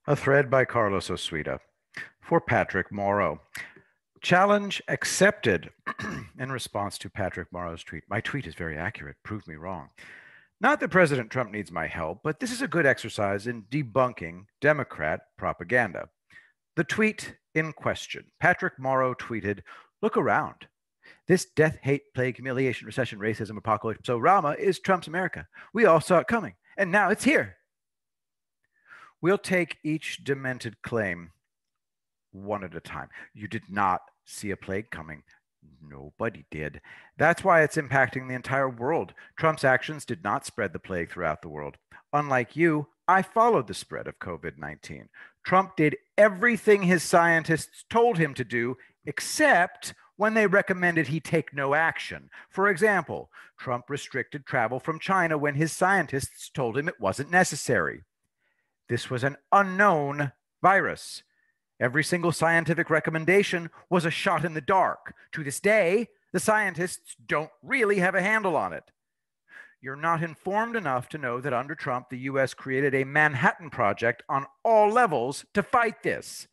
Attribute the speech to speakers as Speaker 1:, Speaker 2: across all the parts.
Speaker 1: A thread by Carlos Osuita for Patrick Morrow. Challenge accepted in response to Patrick Morrow's tweet. My tweet is very accurate. Prove me wrong. Not that President Trump needs my help, but this is a good exercise in debunking Democrat propaganda. The tweet in question. Patrick Morrow tweeted, "Look around. This death, hate, plague, humiliation, recession, racism, apocalypse, Rama is Trump's America. We all saw it coming, and now it's here." We'll take each demented claim one at a time. You did not see a plague coming. Nobody did. That's why it's impacting the entire world. Trump's actions did not spread the plague throughout the world. Unlike you, I followed the spread of COVID-19. Trump did everything his scientists told him to do, except when they recommended he take no action. For example, Trump restricted travel from China when his scientists told him it wasn't necessary. This was an unknown virus. Every single scientific recommendation was a shot in the dark. To this day, the scientists don't really have a handle on it. You're not informed enough to know that under Trump, the US created a Manhattan Project on all levels to fight this.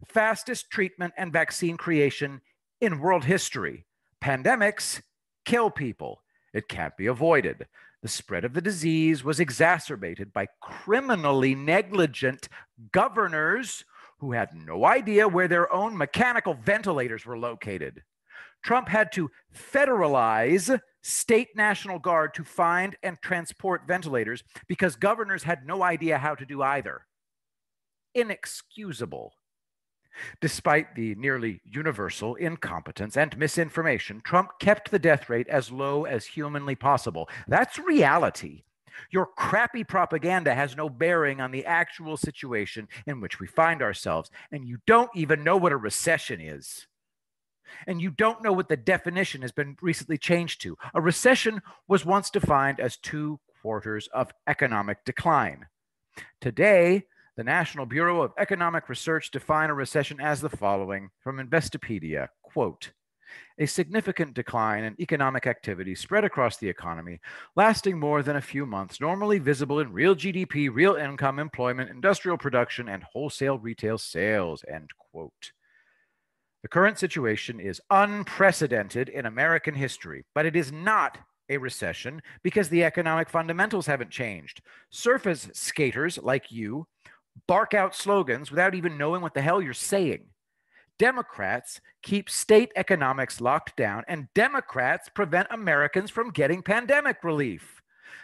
Speaker 1: Fastest treatment and vaccine creation in world history. Pandemics kill people. It can't be avoided. The spread of the disease was exacerbated by criminally negligent governors who had no idea where their own mechanical ventilators were located. Trump had to federalize state National Guard to find and transport ventilators because governors had no idea how to do either. Inexcusable. Despite the nearly universal incompetence and misinformation, Trump kept the death rate as low as humanly possible. That's reality. Your crappy propaganda has no bearing on the actual situation in which we find ourselves, and you don't even know what a recession is. And you don't know what the definition has been recently changed to. A recession was once defined as 2 quarters of economic decline. Today, the National Bureau of Economic Research define a recession as the following from Investopedia, quote, "A significant decline in economic activity spread across the economy, lasting more than a few months, normally visible in real GDP, real income, employment, industrial production, and wholesale retail sales," end quote. The current situation is unprecedented in American history, but it is not a recession because the economic fundamentals haven't changed. Surface skaters like you bark out slogans without even knowing what the hell you're saying. Democrats keep state economics locked down, and Democrats prevent Americans from getting pandemic relief.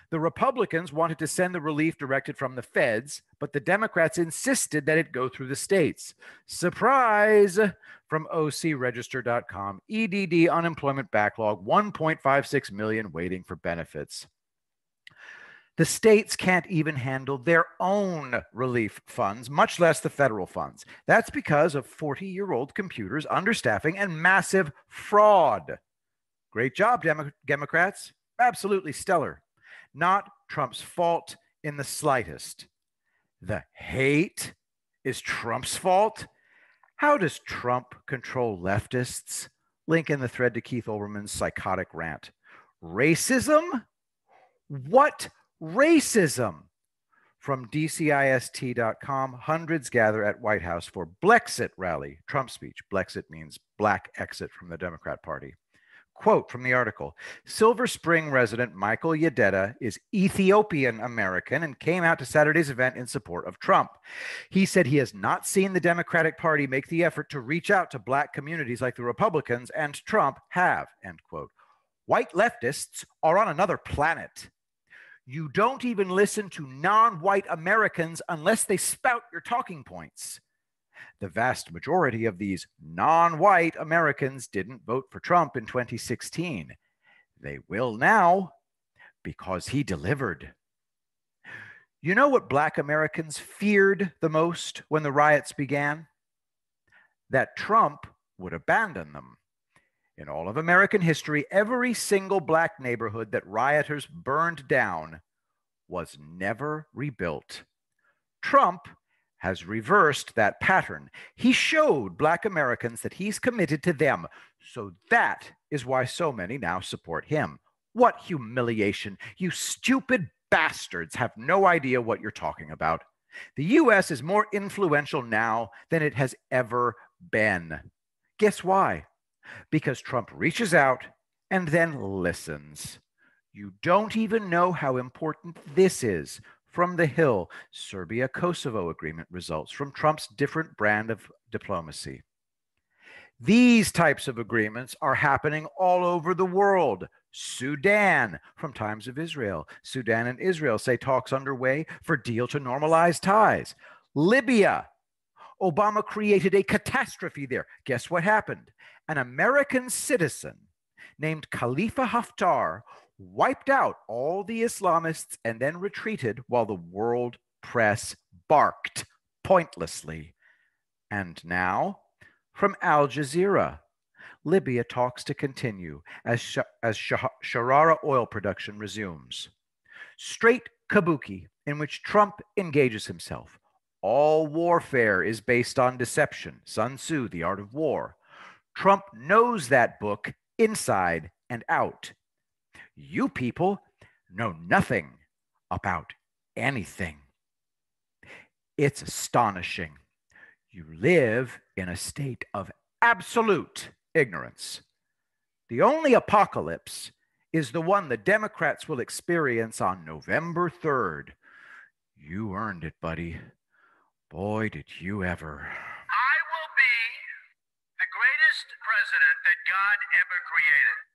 Speaker 1: The Republicans wanted to send the relief directed from the feds, but the Democrats insisted that it go through the states. Surprise! From ocregister.com, EDD unemployment backlog, 1.56 million waiting for benefits. The states can't even handle their own relief funds, much less the federal funds. That's because of 40-year-old computers, understaffing, and massive fraud. Great job, Democrats. Absolutely stellar. Not Trump's fault in the slightest. The hate is Trump's fault? How does Trump control leftists? Link in the thread to Keith Olbermann's psychotic rant. Racism? What racism? From DCIST.com, hundreds gather at White House for Blexit rally. Trump speech. Blexit means black exit from the Democrat Party. Quote from the article, Silver Spring resident Michael Yededa is Ethiopian American and came out to Saturday's event in support of Trump. He said he has not seen the Democratic Party make the effort to reach out to black communities like the Republicans and Trump have, end quote. White leftists are on another planet. You don't even listen to non-white Americans unless they spout your talking points. The vast majority of these non-white Americans didn't vote for Trump in 2016. They will now because he delivered. You know what black Americans feared the most when the riots began? That Trump would abandon them. In all of American history, every single black neighborhood that rioters burned down was never rebuilt. Trump has reversed that pattern. He showed black Americans that he's committed to them. So that is why so many now support him. What humiliation. You stupid bastards have no idea what you're talking about. The US is more influential now than it has ever been. Guess why? Because Trump reaches out and then listens. You don't even know how important this is. From the Hill, Serbia Kosovo agreement results from Trump's different brand of diplomacy. These types of agreements are happening all over the world. Sudan, from Times of Israel. Sudan and Israel say talks underway for deal to normalize ties. Libya, Obama created a catastrophe there. Guess what happened? An American citizen named Khalifa Haftar wiped out all the Islamists and then retreated while the world press barked pointlessly. And now, from Al Jazeera, Libya talks to continue as Sharara oil production resumes. Straight kabuki in which Trump engages himself. All warfare is based on deception. Sun Tzu, The Art of War. Trump knows that book inside and out. You people know nothing about anything. It's astonishing. You live in a state of absolute ignorance. The only apocalypse is the one the Democrats will experience on November 3rd. You earned it, buddy. Boy, did you ever.
Speaker 2: I will be the greatest president that God ever created.